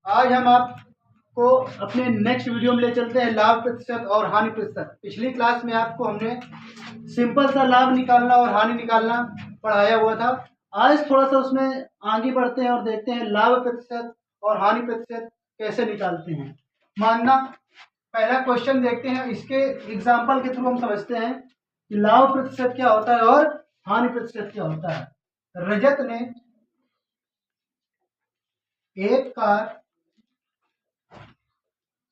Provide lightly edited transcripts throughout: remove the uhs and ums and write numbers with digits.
आज हम आपको अपने नेक्स्ट वीडियो में ले चलते हैं लाभ प्रतिशत और हानि प्रतिशत। पिछली क्लास में आपको हमने सिंपल सा लाभ निकालना और हानि निकालना पढ़ाया हुआ था। आज थोड़ा सा उसमें आगे बढ़ते हैं और देखते हैं लाभ प्रतिशत और हानि प्रतिशत कैसे निकालते हैं। मानना पहला क्वेश्चन देखते हैं, इसके एग्जाम्पल के थ्रू हम समझते हैं कि लाभ प्रतिशत क्या होता है और हानि प्रतिशत क्या होता है। रजत ने एक कार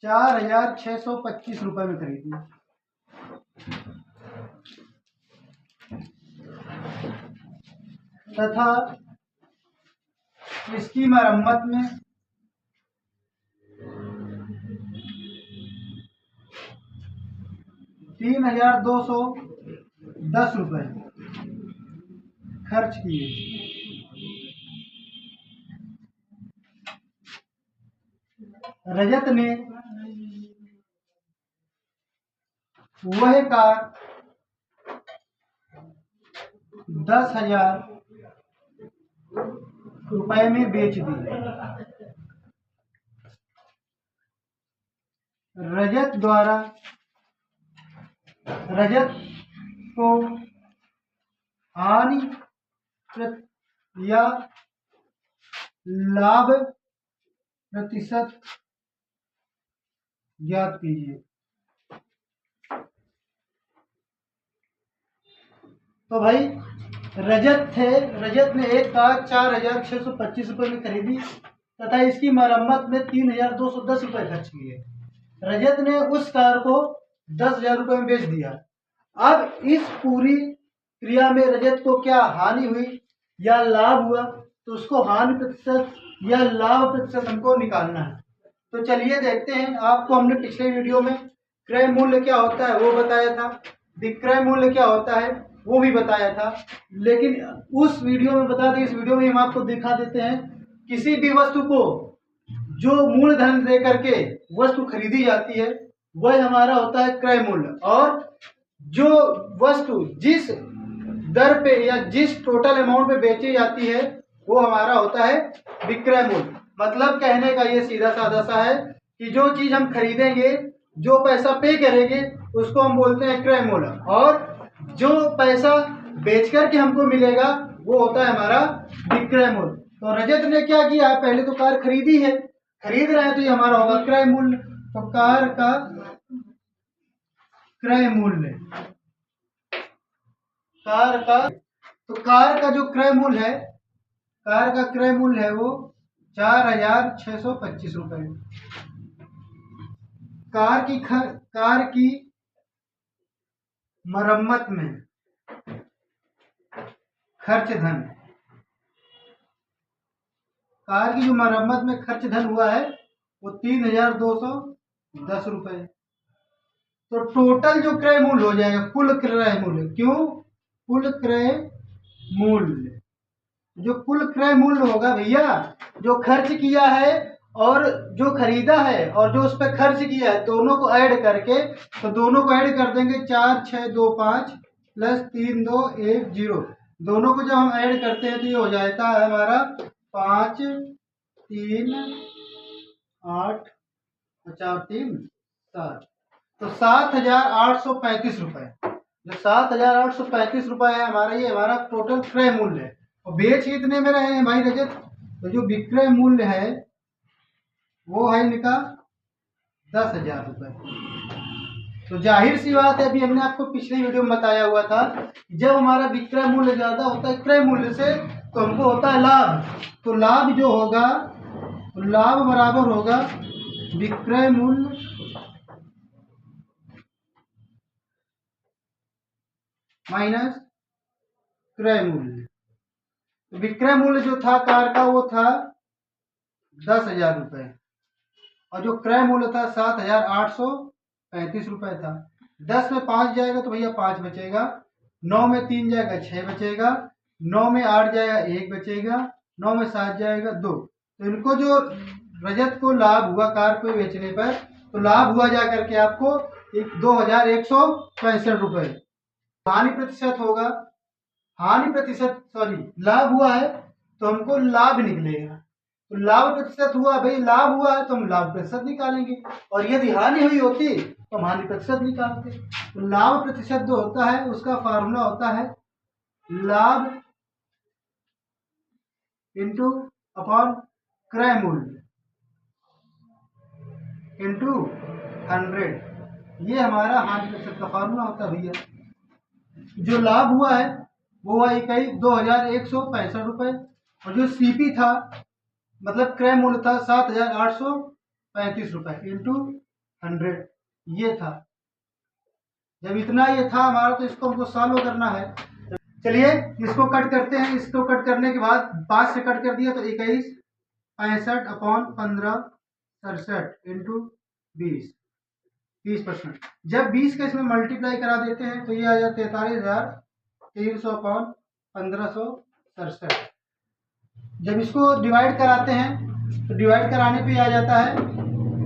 4,625 रुपए में खरीदी तथा इसकी मरम्मत में 3,210 रुपए खर्च किए। रजत ने वह कार 10,000 रुपए में बेच दी। रजत को हानि या लाभ प्रतिशत ज्ञात कीजिए। तो भाई रजत ने एक कार 4,625 रुपए में खरीदी तथा इसकी मरम्मत में 3,210 रुपए खर्च किए। रजत ने उस कार को 10,000 रुपए में बेच दिया। अब इस पूरी क्रिया में रजत को क्या हानि हुई या लाभ हुआ, तो उसको हानि प्रतिशत या लाभ प्रतिशत हमको निकालना है। तो चलिए देखते हैं। आपको हमने पिछले वीडियो में क्रय मूल्य क्या होता है वो बताया था, विक्रय मूल्य क्या होता है वो भी बताया था, लेकिन उस वीडियो में बता दें, इस वीडियो में हम आपको दिखा देते हैं किसी भी वस्तु को जो मूलधन दे करके वस्तु खरीदी जाती है वह हमारा होता है क्रय मूल्य, और जो वस्तु जिस दर पे या जिस टोटल अमाउंट पे बेची जाती है वो हमारा होता है विक्रय मूल्य। मतलब कहने का ये सीधा साधा सा है कि जो चीज हम खरीदेंगे, जो पैसा पे करेंगे उसको हम बोलते हैं क्रय मूल्य, और जो पैसा बेच करके हमको मिलेगा वो होता है हमारा विक्रय मूल्य। तो रजत ने क्या किया, पहले तो कार खरीदी है, खरीद रहे हैं तो ये हमारा होगा क्रय मूल्य। तो कार का क्रय मूल्य, कार का जो क्रय मूल्य है, कार का क्रय मूल्य है वो 4,625 रुपए। कार की मरम्मत में खर्च धन, कार की जो मरम्मत में खर्च धन हुआ है वो 3,210 रुपए। तो टोटल जो क्रय मूल्य हो जाएगा, कुल क्रय मूल्य, क्यों कुल क्रय मूल्य, जो कुल क्रय मूल्य होगा भैया, जो खर्च किया है और जो खरीदा है और जो उस पर खर्च किया है दोनों को ऐड करके, तो दोनों को ऐड कर देंगे 4,625 प्लस 3,210, दोनों को जब हम ऐड करते हैं तो ये हो जाता है हमारा 5, 3, 8, 4, 3, 7, तो 7,835 रुपए। जो 7,835 रुपए है हमारा, ये हमारा टोटल क्रय मूल्य है। और बेच कितने में रहे हैं भाई रजत, तो जो विक्रय मूल्य है वो है इनका 10,000 रुपए। तो जाहिर सी बात है, अभी हमने आपको पिछले वीडियो में बताया हुआ था, जब हमारा विक्रय मूल्य ज्यादा होता है क्रय मूल्य से तो हमको होता है लाभ। तो लाभ जो होगा, तो लाभ बराबर होगा विक्रय मूल्य माइनस क्रय मूल्य। विक्रय मूल्य जो था कार का वो था 10,000 रुपए, और जो क्रय मूल्य था 7,835 रुपए था। 10 में 5 जाएगा तो भैया 5 बचेगा, 9 में 3 जाएगा 6 बचेगा, 9 में 8 जाएगा 1 बचेगा, 9 में 7 जाएगा 2। तो इनको जो रजत को लाभ हुआ कार को बेचने पर, तो लाभ हुआ जा करके आपको 2,165 रुपए। हानि प्रतिशत होगा, लाभ हुआ है तो हमको लाभ निकलेगा, तो लाभ प्रतिशत हुआ, भाई लाभ हुआ है तो हम लाभ प्रतिशत निकालेंगे, और यदि हानि हुई होती तो हम हानि प्रतिशत निकालते। तो लाभ प्रतिशत जो होता है उसका फार्मूला होता है लाभ इंटू अपॉन क्रय मूल्य इंटू 100। ये हमारा हानि प्रतिशत का फार्मूला होता है भैया। जो लाभ हुआ है वो हुआ इकाई 2165 रुपये, और जो सीपी था मतलब क्रय मूल्य था 7835 रुपये इंटू 100, ये था। जब इतना ये था हमारा तो इसको हमको सॉल्व करना है। चलिए इसको कट करते हैं। इसको कट करने के बाद 5 से कट कर दिया तो 21 65 अपॉन 15 67 इंटू 20%। जब 20 का इसमें मल्टीप्लाई करा देते हैं तो ये आ जाता है 43,300 अपॉन 1567। जब इसको डिवाइड कराते हैं तो डिवाइड कराने पे आ जाता है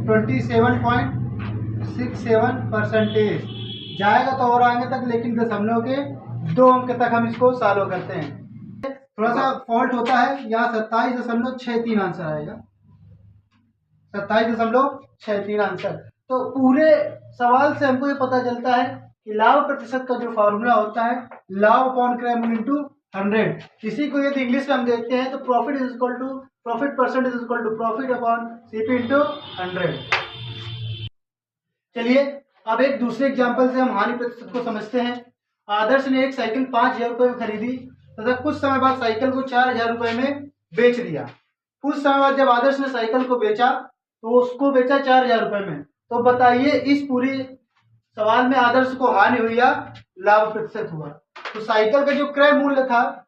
27.67%। जाएगा तो और आगे तक, लेकिन दशमलव के 2 अंक तक हम इसको सॉल्व करते हैं। थोड़ा सा फॉल्ट होता है, यहाँ 27.63 आंसर आएगा, 27.63 आंसर। तो पूरे सवाल से हमको ये पता चलता है कि लाभ प्रतिशत का जो फॉर्मूला होता है लाभ अपॉन क्रय मूल्य इंटू 100। इसी को यदि इंग्लिश में हम देखते हैं तो profit is equal to profit percent is equal to profit upon CP into 100। चलिए अब एक दूसरे एग्जांपल से हम हानि प्रतिशत को समझते हैं। आदर्श ने एक साइकिल 5,000 रुपये में खरीदी तथा कुछ समय बाद साइकिल को 4,000 रुपये में बेच दिया। कुछ समय बाद जब आदर्श ने साइकिल को बेचा तो उसको बेचा 4,000 रुपये में। तो बताइए इस पूरी सवाल में आदर्श को हानि हुई या लाभ प्रतिशत हुआ? तो साइकिल का जो क्रय मूल्य था,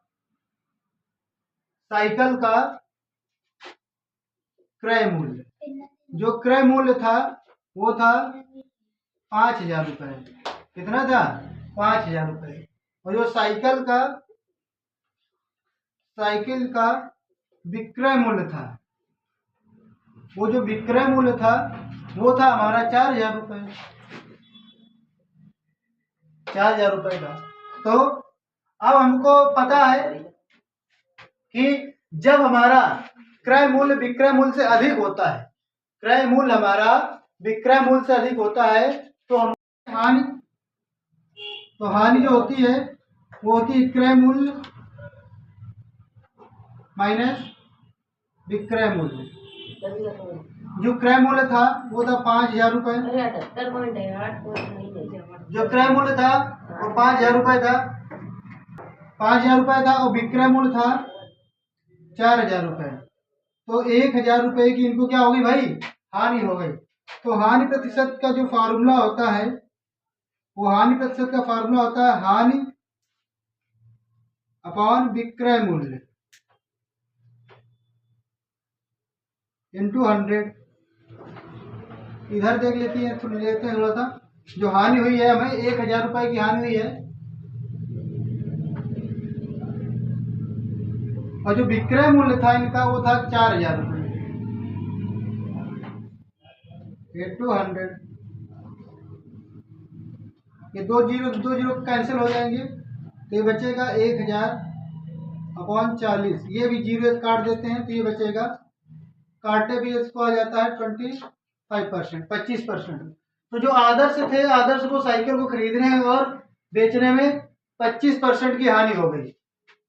साइकिल का क्रय मूल्य, जो क्रय मूल्य था वो था 5,000 रुपये। कितना था? 5,000 रुपये। और जो साइकिल का विक्रय मूल्य था, वो जो विक्रय मूल्य था वो था हमारा 4,000 रुपये, 4,000 रुपये का। तो अब हमको पता है कि जब हमारा क्रय मूल्य विक्रय मूल्य से अधिक होता है, क्रय मूल्य हमारा विक्रय मूल्य से अधिक होता है तो हम हानि जो होती है वो होती है क्रय मूल्य माइनस विक्रय मूल्य। जो क्रय मूल्य था वो था 5,000 रुपये, जो क्रय मूल्य था वो 5,000 रुपये था, 5,000 रुपये था, और विक्रय मूल्य था 4,000 रुपये। तो 1,000 रुपये की इनको क्या हो गई भाई? हानि हो गई। तो हानि प्रतिशत का जो फार्मूला होता है वो हानि प्रतिशत का फार्मूला होता है हानि अपॉन विक्रय मूल्य इंटू 100। इधर देख लेते हैं थोड़ा सा। जो हानि हुई है हमें 1,000 रुपये की हानि हुई है, और जो विक्रय मूल्य था इनका वो था 4,000 रुपये इंटू 100। ये दो जीरो कैंसिल हो जाएंगे तो ये बचेगा 1,000 अपॉन 40। ये भी जीरो काट देते हैं तो ये बचेगा, काटे भी इसको आ जाता है 25%। तो जो आदर्श थे, आदर्श को साइकिल को खरीदने और बेचने में 25% की हानि हो गई।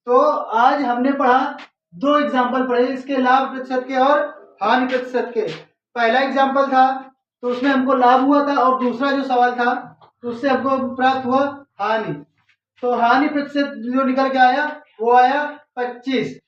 तो आज हमने पढ़ा 2 एग्जाम्पल पढ़े, इसके लाभ प्रतिशत के और हानि प्रतिशत के। पहला एग्जाम्पल था तो उसमें हमको लाभ हुआ था, और दूसरा जो सवाल था तो उससे हमको प्राप्त हुआ हानि। तो हानि प्रतिशत जो निकल के आया वो आया 25।